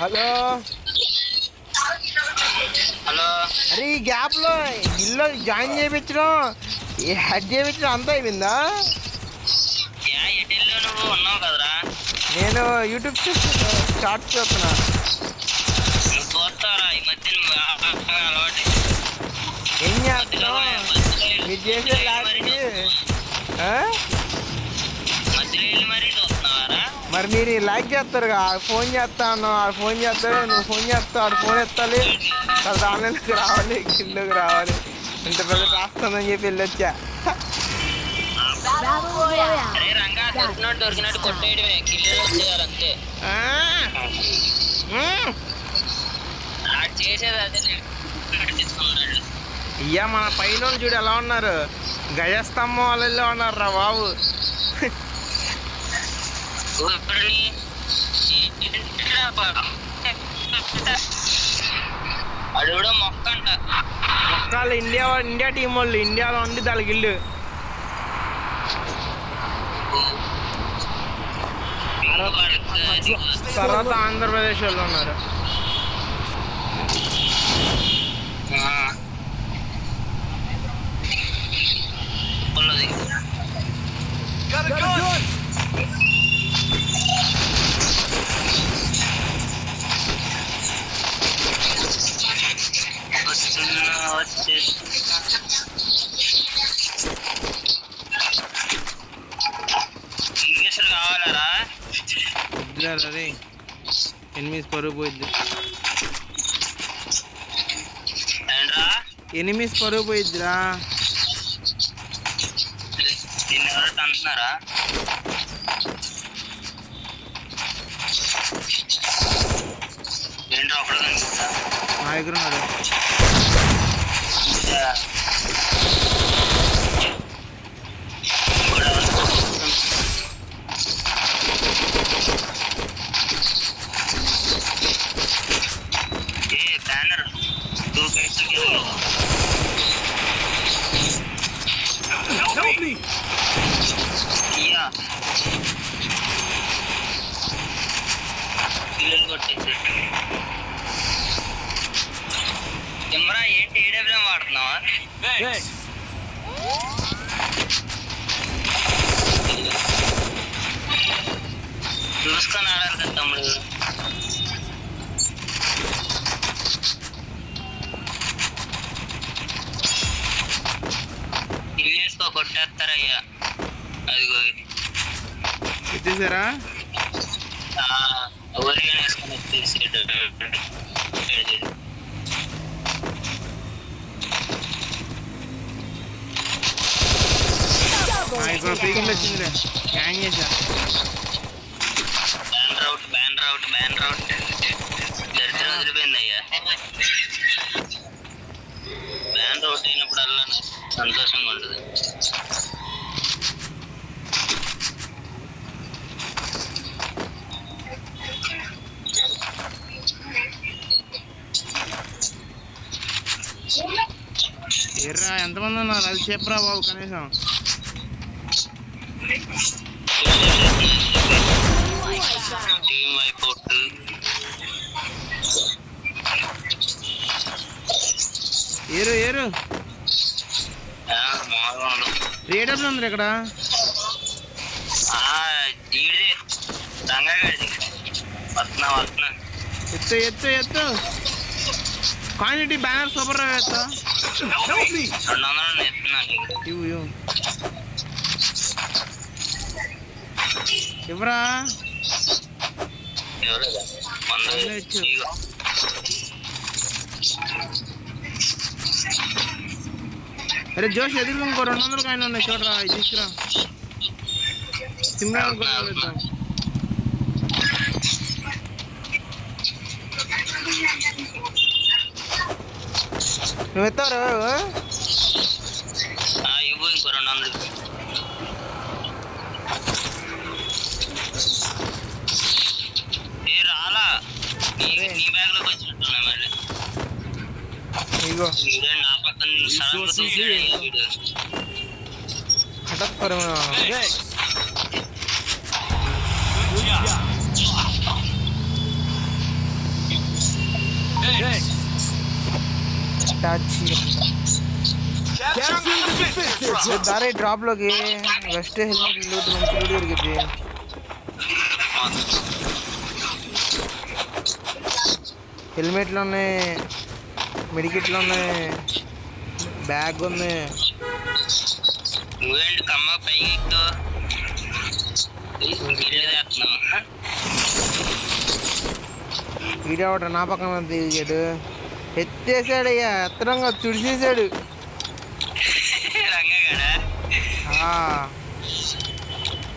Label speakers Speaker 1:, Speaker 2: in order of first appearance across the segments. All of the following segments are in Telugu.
Speaker 1: Hello
Speaker 2: hello.
Speaker 1: అరే ఈ గ్యాప్లో ఇల్లు జాయిన్ చేయించడం హెడ్ చేయించడం అంతా అయిపోయిందా?
Speaker 2: ఎటెల్లో నువ్వు ఉన్నావు కదరా?
Speaker 1: నేను యూట్యూబ్ షార్ట్స్ చూస్తున్నా.
Speaker 2: నువ్వు చూస్తావరా ఈ మధ్య అలవాటు?
Speaker 1: ఏం చేస్తున్నావు మీరు చేసే లాంటివి?
Speaker 2: మధ్యలో వెళ్ళి మరీ చూస్తున్నావారా?
Speaker 1: మరి మీరు లైక్ చేస్తారుగా, ఫోన్ చేస్తా అన్నావు, ఆడు ఫోన్ చేస్తాడు, నువ్వు ఫోన్ చేస్తావు, ఆడు ఫోన్ ఎత్తాలి, తర్వాత ఆన్లైన్కి రావాలి, కిందకి రావాలి, ఇంత పెద్ద రాస్తుందని చెప్పి వెళ్ళొచ్చా.
Speaker 2: అరే రంగా దొరికినట్టు దొరికినట్టు కొట్టేయడమే, కిల్లు వచ్చేయాలి అంతే. చేసేది అదే తీసుకున్నాడు.
Speaker 1: ఇయ్యా మన పైన చూడు ఎలా ఉన్నారు, గజస్తంభం వాళ్ళల్లో ఉన్నారు రా బాబు.
Speaker 2: అది కూడా మొక్క అంట.
Speaker 1: మొక్కలు ఇండియా టీం వాళ్ళు, ఇండియాలో ఉంది దానికి ఇల్లు. తర్వాత ఆంధ్రప్రదేశ్ వాళ్ళు ఉన్నారు.
Speaker 2: ఇంగ్లీషులు కావాలరా?
Speaker 1: అదే ఎనిమిస్ పరుగు పోయిద్ది, ఎనిమిస్ పరుగు పోయిద్దిరా.
Speaker 2: దీన్ని ఎవరు అంటున్నారా? ఏంట్రా అప్పుడు కనిపిస్తా
Speaker 1: మా దగ్గర ఉన్నాడు.
Speaker 2: బ్యానర్ 250 పిల్లలు కొట్టేసి కెమెరా ఏంటి ఏడబ్ల్యూఎం వాడుతున్నావా? చూసుకొని ఆడాలి కదా తమ్ముడు. ఇల్లేసుకో కొట్టేస్తారయ్యా. అదిగో
Speaker 1: ఎత్తేసారా?
Speaker 2: ఎవరిగా వేసుకొని ఎత్తేసాడు.
Speaker 1: ఇక్కడ పీకింగ్ వచ్చిందిలే, హ్యాంగ్ చేశా.
Speaker 2: బ్యాన్ రౌట్ దరిద్రం వదిలిపోయింది అయ్యా. బ్యాన్ రౌట్ అయినప్పుడల్లా సంతోషంగా ఉంటుంది.
Speaker 1: ఎర్రా ఎంతమంది ఉన్నారు అది చెప్పరా బాబు కనీసం.
Speaker 2: టీమ్ అయిపోట్
Speaker 1: ఏరు ఏరు రేడబ్లు ఉంది ఇక్కడ.
Speaker 2: ఈడే రంగాగడిది వస్తున్నా.
Speaker 1: ఎత్తు ఎత్తు ఎత్తు క్వాంటిటీ బ్యానర్ సూపర్ రా. ఎత్తా
Speaker 2: 200 ఎత్తున్నాను.
Speaker 1: ఎవరా
Speaker 2: ఇవ్వలేదు.
Speaker 1: అరే జోష్ ఎదురు ఇంకో 200 కాయలు ఉన్నాయి చూడరా, ఇది తీసుకురా. సిమ్రాన్ వెళ్తాం. నువ్వు ఎత్తారు
Speaker 2: ఇవ్వు ఇంకో 200. రాలా నీ బ్యాగ్ లోకి వచ్చినట్టున్నా మళ్ళీ.
Speaker 1: ఇగో
Speaker 2: నా పక్కన
Speaker 1: హఠాత్ దారే డ్రాప్ లోకి వెస్ట్ హెల్మెట్ లూట్ మంచి లూట్ దొరికింది. హెల్మెట్లు ఉన్నాయి, మెడికిట్లు ఉన్నాయి, బ్యాగ్ ఉంది. వీడవట నా పక్కన దిగాడు, ఎత్తేసాడయ్యా, ఎత్తడంగా తుడిసేసాడు.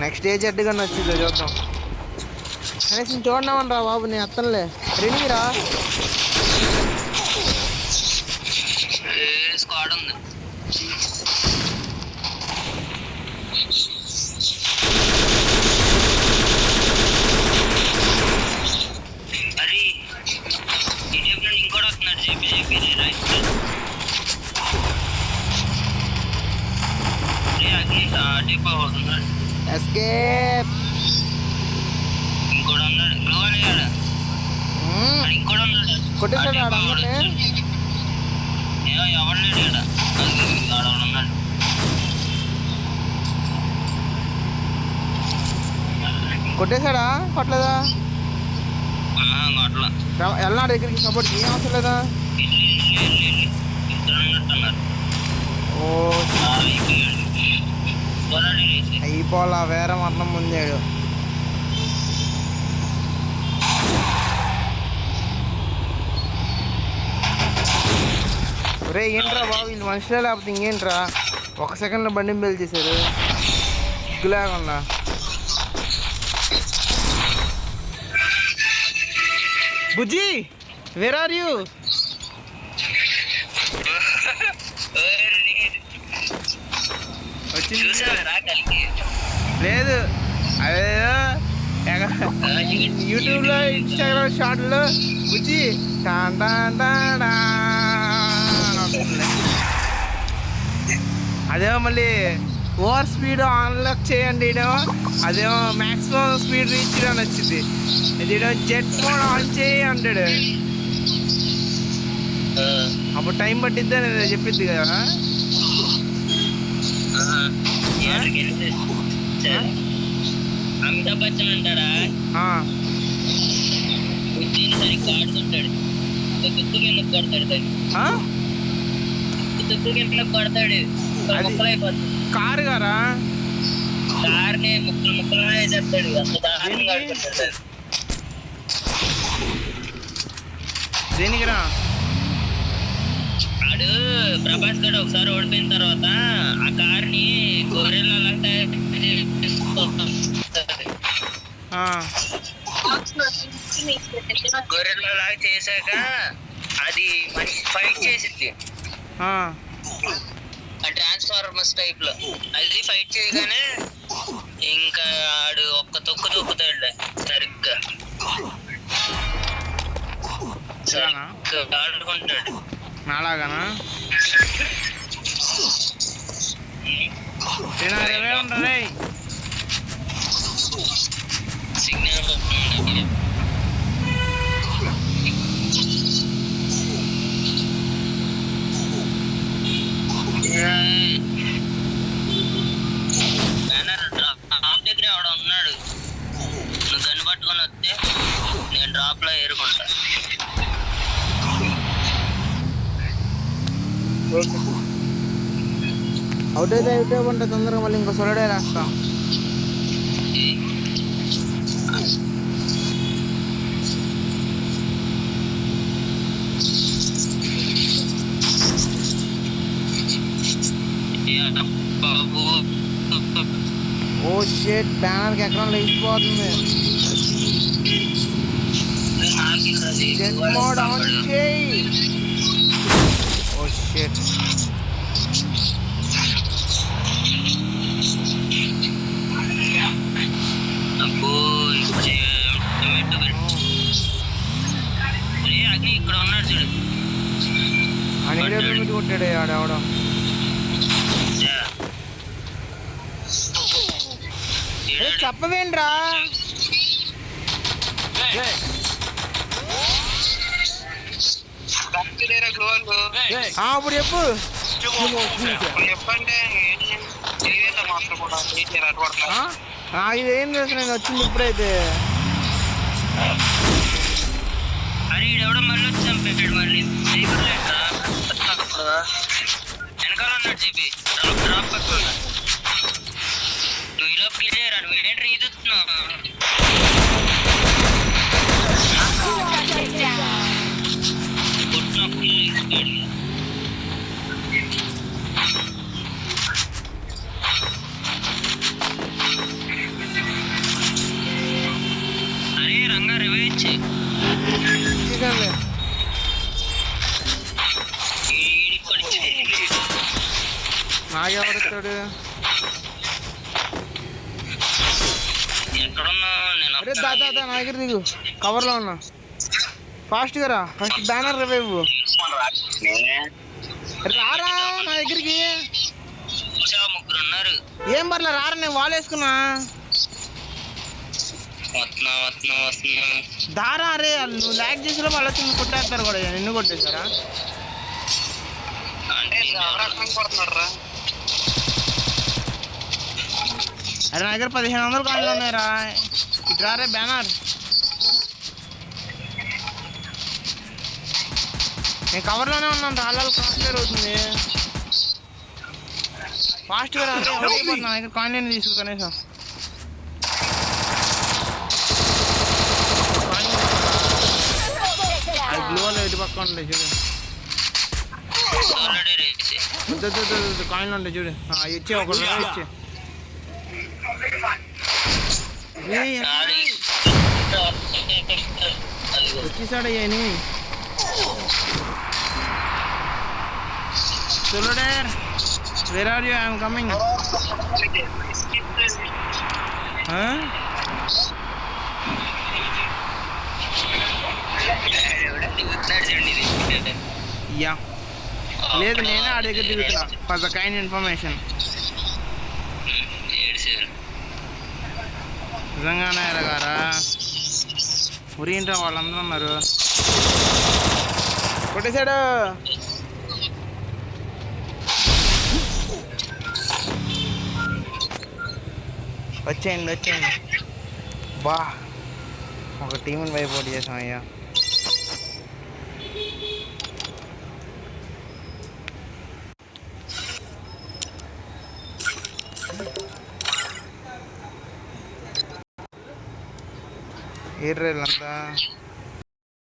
Speaker 1: నెక్స్ట్ ఏ జడ్డుగా నచ్చిందో చూద్దాం. కనీసం చూడమని రా బాబు, నేను ఎత్తనులే. రెడీరా ఎస్కేప్. కొట్టేసాడు ఆడ అందరినీ. కొట్టేశాడా కొట్టలేదా? వెళ్ళాడు దగ్గరికి సపోర్ట్కి, ఏం అవసరం లేదా? ఓ అయిపోలా, వేరే మరణం ముందాడు. రే ఏంట్రా బాబు, వీళ్ళు మనుషులే లేకపోతే ఇంకేంట్రా? 1 సెకండ్లో బండిని బెల్ చేశారు లేకుండా. బుజ్జి వేర్ ఆర్ యూ? లేదు అదేదో యూట్యూబ్లో ఇన్స్టాగ్రామ్ షార్ట్లో బుజ్జి అదేమో మళ్ళీ ఓవర్ స్పీడ్ అన్లాక్ చేయండి, ఇదేమో అదేమో మ్యాక్సిమం స్పీడ్ రీచ్ అని వచ్చింది. ఇదేమో జెట్ మోడ్ ఆన్ చేయి అంటాడు. అప్పుడు టైం పట్టిద్ది అని చెప్పిద్ది కదా.
Speaker 2: అమితాబ్ బచ్చన్ అంటారా? ఆడుతుంటాడు, తుక్కు కింద కొడతాడు, తుక్కు కింద కొడతాడు, ముక్కలు అయిపోతుంది.
Speaker 1: కారు గారా?
Speaker 2: కార్ని ముక్కలు ముక్కలు వేసేస్తాడు, అంత దారుణంగా ఆడుకుంటాడు.
Speaker 1: దేనికిరా?
Speaker 2: ఆడు ప్రభాస్ గడు ఒకసారి ఓడిపోయిన తర్వాత ఆ కార్ని గొర్రెలా గొర్రెలా చేశాక అది మంచి ఫైట్ చేసిద్ది. ట్రాన్స్ఫార్మర్స్ టైప్ లో అది ఫైట్ చేయగానే ఇంకా ఆడు ఒక్క తొక్కు తొక్కుతాడు సరిగ్గా ఆడుకుంటాడు.
Speaker 1: నాలాగానా? ఉంటుంది
Speaker 2: సిగ్నల్ డ్రాప్ దగ్గర ఆవిడ ఉన్నాడు. నువ్వు గన్ను పట్టుకొని వస్తే నేను డ్రాప్ లో ఏరుకుంటా.
Speaker 1: అవుట్ అయితే అవుట్ ఉంటుంది తొందరగా, మళ్ళీ ఇంకో సొలడే రాస్తాం. ఓ షిట్, బ్యానర్కి ఎక్కడ లేచిపోతుంది. జెట్ మోడ్ ఆన్ చేయి. ఓ షిట్,
Speaker 2: అగ్ని ఇక్కడ ఉన్నాడు చూడు.
Speaker 1: అని కొట్టాడు ఆడవడం. చెప్పవేంట్రా? ఇప్పుడు చెప్పు.
Speaker 2: చెప్పంటే
Speaker 1: ఇదేం చేసిన నేను వచ్చింది ఇప్పుడైతే.
Speaker 2: అరే ఈడెవడో మళ్ళీ వచ్చి చంపేటాడు మళ్ళీ. వెనకాల ఉన్నాడు చెప్పి డ్రాప్ పక్కన. నువ్వు ఇలా క్లియర్ అని ఏంటి ఈదుతున్నావు. అరే రంగా రివైవ్ ఇచ్చి
Speaker 1: నాకెవడతాడు.
Speaker 2: ఎక్కడున్నా నేను
Speaker 1: అరే దాదా నా దగ్గర దిగు, కవర్లో ఉన్నా. ఫాస్ట్గా రా, ఫస్ట్ బ్యానర్ రివైవ్. రారా నా దగ్గరికి.
Speaker 2: ముగ్గురు ఉన్నారు.
Speaker 1: ఏం పర్లే రారా, నేను వాల్ వేసుకున్నా. దారా అరే నువ్వు ల్యాక్ చేసినా వాళ్ళు వచ్చి కొట్టేస్తారు కూడా. నిన్ను కొట్టేస్తారా? అరే నా దగ్గర 1500 కాళ్ళు ఉన్నాయిరా. ఇట్లా రే బ్యానర్. నేను కవర్లోనే ఉన్నాను. రాళ్ళు కాన్సెంట్రేట్ అవుతుంది. ఫాస్ట్గా రా. నా దగ్గర కాయిన్ తీసుకో కనీసం. అది గ్లో ఇటు పక్క ఉంటాయి చూడు. కాయిన్లు ఉంటాయి చూడు. ఇచ్చే ఒక ఇచ్చే. వచ్చేసాడు అని. Soldier, where are you? I am coming. Huh? Yeah. లేదు నేనే ఆ దగ్గర దిగుతున్నా. For the kind information. నిజంగానే ఎలాగారా? ఉరింట్రా వాళ్ళందరూ ఉన్నారు. కొట్టేశాడు. వచ్చేయండి. బా ఒక టీంని వైపోటు చేసాం అయ్యా. ఏర్రేళ్ళంతా